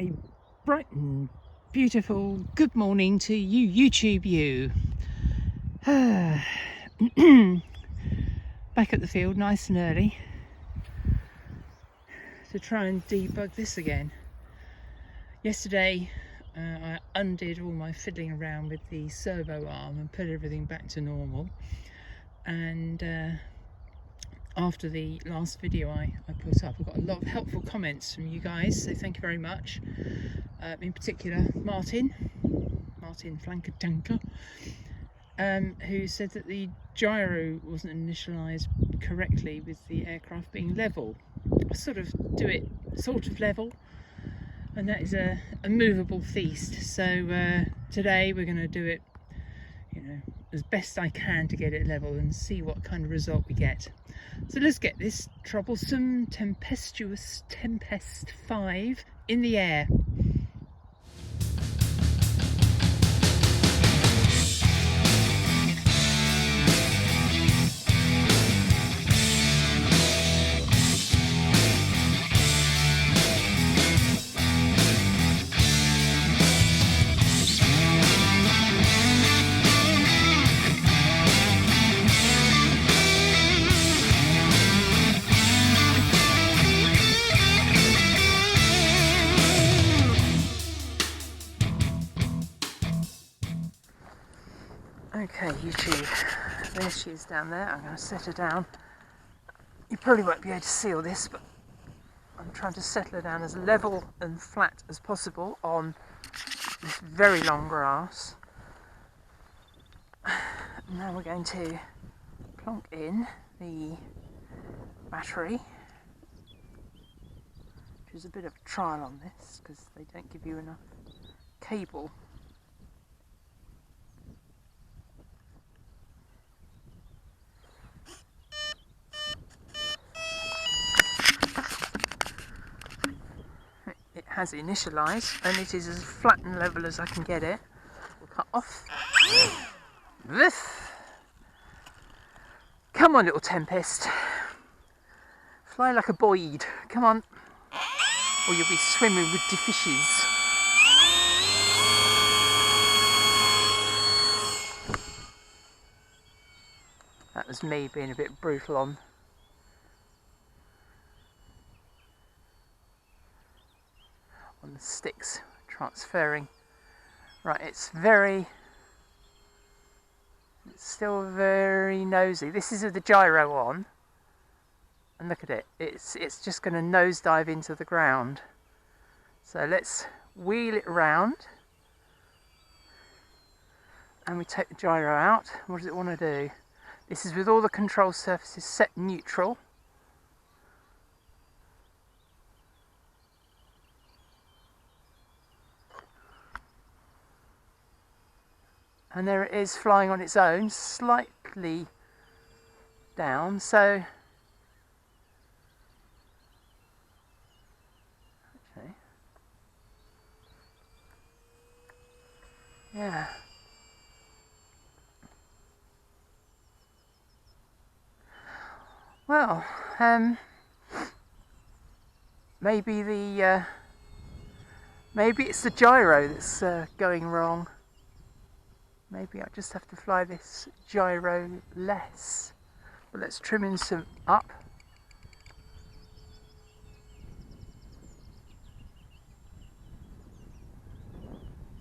A bright and beautiful good morning to you, YouTube you. Back at the field nice and early to try and debug this again. Yesterday I undid all my fiddling around with the servo arm and put everything back to normal, and after the last video I put up, I got a lot of helpful comments from you guys, so thank you very much. In particular Martyn Flanker, who said that the gyro wasn't initialised correctly with the aircraft being level. I sort of do it sort of level, and that is a movable feast. So today we're going to do it, as best I can to get it level and see what kind of result we get. So let's get this troublesome, tempestuous Tempest 5 in the air. Okay, YouTube, there she is down there. I'm going to set her down. You probably won't be able to see all this, but I'm trying to settle her down as level and flat as possible on this very long grass. Now we're going to plonk in the battery, which is a bit of a trial on this because they don't give you enough cable. Has initialised, and it is as flat and level as I can get it. We'll cut off this. Come on, little Tempest, fly like a boyd. Come on, or you'll be swimming with the fishes. That was me being a bit brutal on the sticks, transferring. Right, it's still very nosy. This is with the gyro on, and look at it, it's just going to nosedive into the ground. So let's wheel it around, and we take the gyro out. What does it want to do? This is with all the control surfaces set neutral. And there it is, flying on its own, slightly down, so okay. Yeah. Well, maybe it's the gyro that's going wrong. Maybe I just have to fly this gyro less. But let's trim in some up.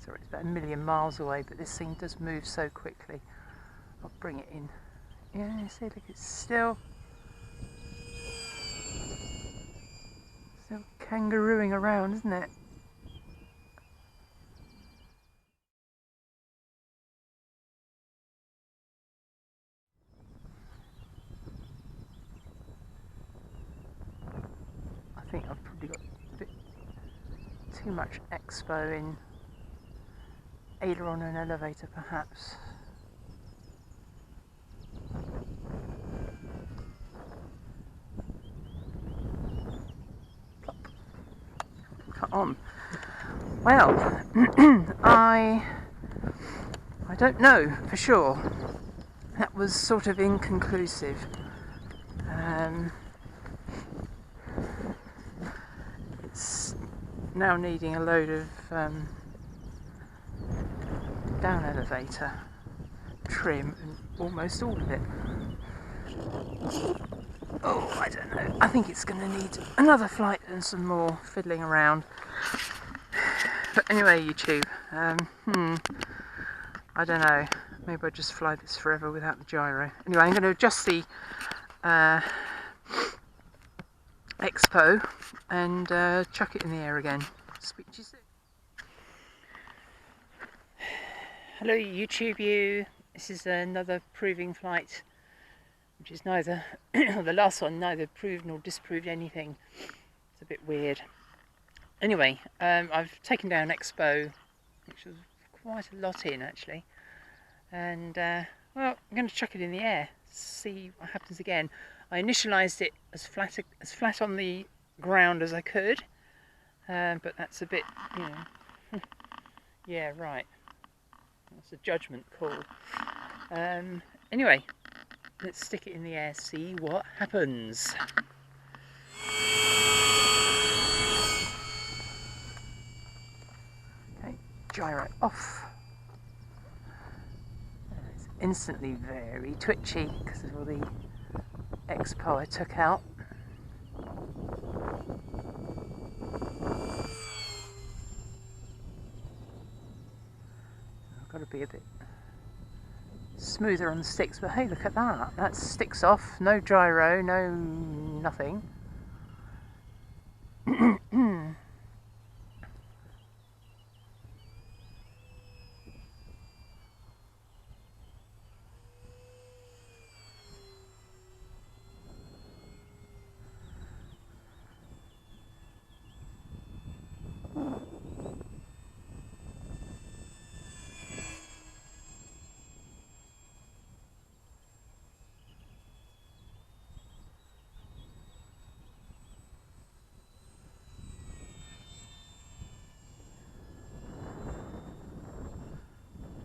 Sorry, it's about 1,000,000 miles away, but this thing does move so quickly. I'll bring it in. Yeah, see, look, it's still kangarooing around, isn't it? I think I've probably got a bit too much expo in aileron and elevator, perhaps. Plop. Cut on. Well, I don't know for sure. That was sort of inconclusive. now needing a load of down elevator trim, and almost all of it. Oh, I don't know. I think it's going to need another flight and some more fiddling around. But anyway, YouTube, I don't know. Maybe I'll just fly this forever without the gyro. Anyway, I'm going to adjust the expo and chuck it in the air again. Speak to you soon. Hello YouTube you. This is another proving flight, which is neither, the last one, neither proved nor disproved anything. It's a bit weird. Anyway, I've taken down expo, which was quite a lot in actually. And well, I'm going to chuck it in the air, see what happens again. I initialised it as flat on the ground as I could, but that's a bit, you know, yeah, right. That's a judgment call. Anyway, let's stick it in the air, see what happens. Okay, gyro off. It's instantly very twitchy because of all the expo I took out. I've got to be a bit smoother on the sticks, but hey, look at that. That sticks off, no gyro, no nothing.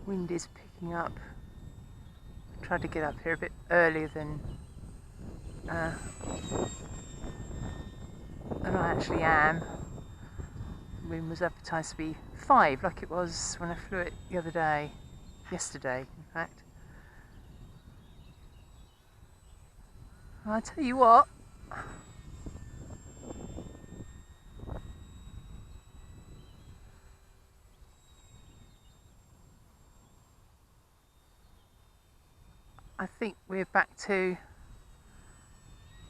Wind is picking up. I tried to get up here a bit earlier than I actually am. The wind was advertised to be 5, like it was when I flew it the other day. Yesterday, in fact. And I tell you what, I think we're back to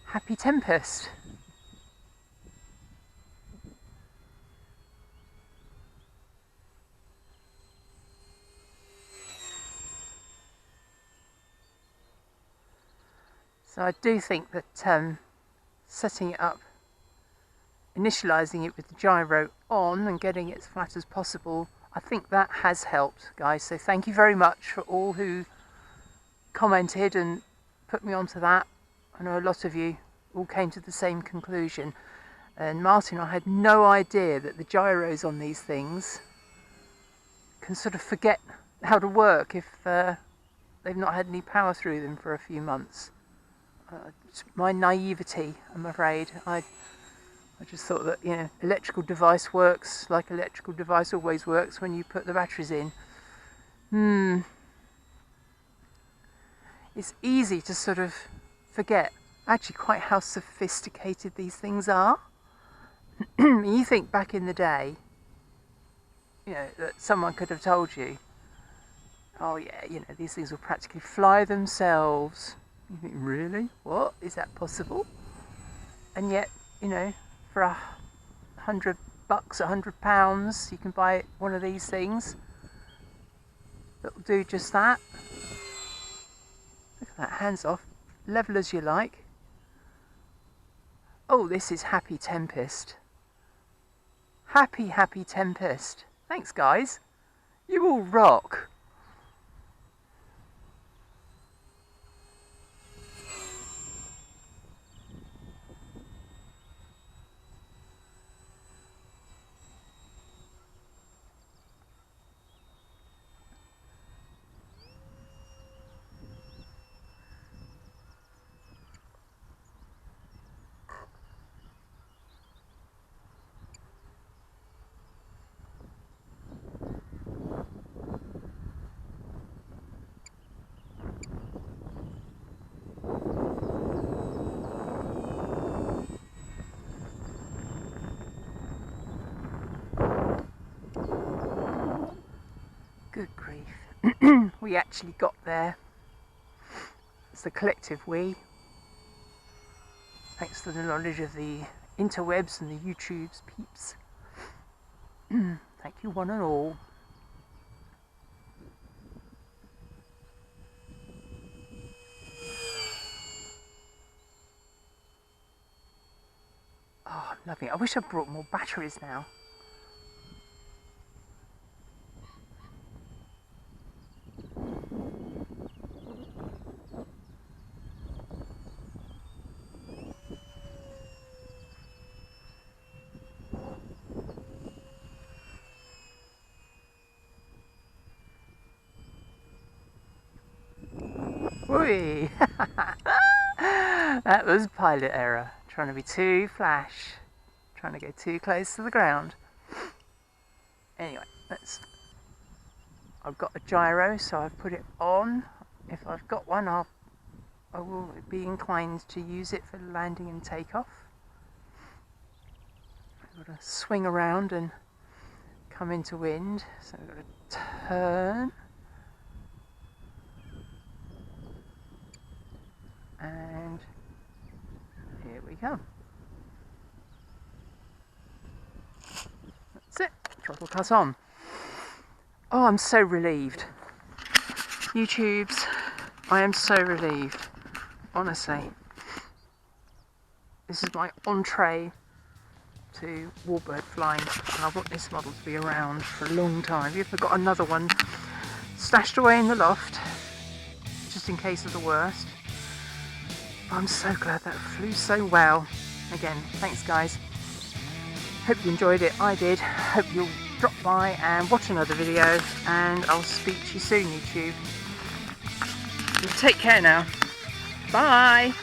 happy Tempest. So I do think that setting it up, initialising it with the gyro on and getting it as flat as possible, I think that has helped, guys. So thank you very much for all who commented and put me onto that. I know a lot of you all came to the same conclusion. And Martyn, I had no idea that the gyros on these things can sort of forget how to work if they've not had any power through them for a few months. My naivety, I'm afraid. I just thought that, you know, electrical device works like electrical device always works when you put the batteries in. It's easy to sort of forget actually quite how sophisticated these things are. You think back in the day, you know, that someone could have told you, oh yeah, you know, these things will practically fly themselves. You think, really? What? Is that possible? And yet, you know, for $100, £100, you can buy one of these things that'll do just that. Look at that, hands off, level as you like. Oh, this is happy Tempest. Happy Tempest. Thanks, guys. You all rock. Good grief. We actually got there. It's the collective we. Thanks to the knowledge of the interwebs and the YouTube's peeps. Thank you one and all. Oh, I'm loving it. I wish I brought more batteries now. Whee! That was pilot error. Trying to be too flash. Trying to go too close to the ground. Anyway, I've got a gyro, so I've put it on. If I've got one, I will be inclined to use it for landing and takeoff. I've got to swing around and come into wind, so I've got to turn. And here we go. That's it. Throttle cut on. Oh, I'm so relieved. YouTubes, I am so relieved. Honestly. This is my entree to warbird flying, and I want this model to be around for a long time. If you've got another one stashed away in the loft, just in case of the worst. I'm so glad that flew so well. Again, thanks guys. Hope you enjoyed it. I did. Hope you'll drop by and watch another video, and I'll speak to you soon, YouTube. Take care now. Bye.